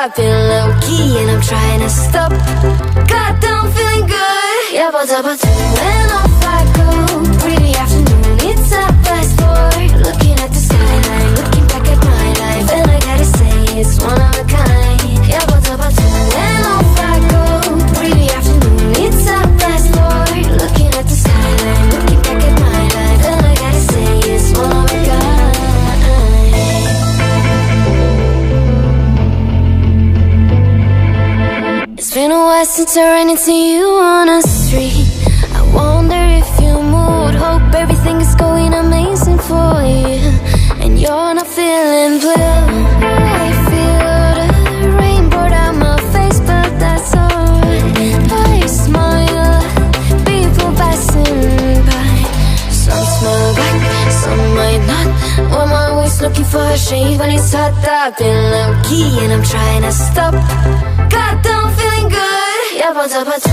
up, been low-key and I'm trying to stop. Goddamn, feeling good. 야바자바두 and off I go. Pretty afternoon, it's a fast forward. Looking at the skyline, looking back at my life, and I gotta say it's one of a kind. 야바자바두 and off I go. Pretty afternoon, it's a fast forward. Looking at the skyline, looking back at my life, and I gotta say it's one of a kind. It's been a while since I ran into you on a street. I wonder if you moved. Hope everything is going amazing for you, and you're not feeling blue. I feel the rain poured out my face, but that's alright. I smile, people passing by. Some smile back, some might not. I'm always looking for a shade when it's hot. I've been low-key and I'm trying to stop. Goddamn, feeling good. 야바자바두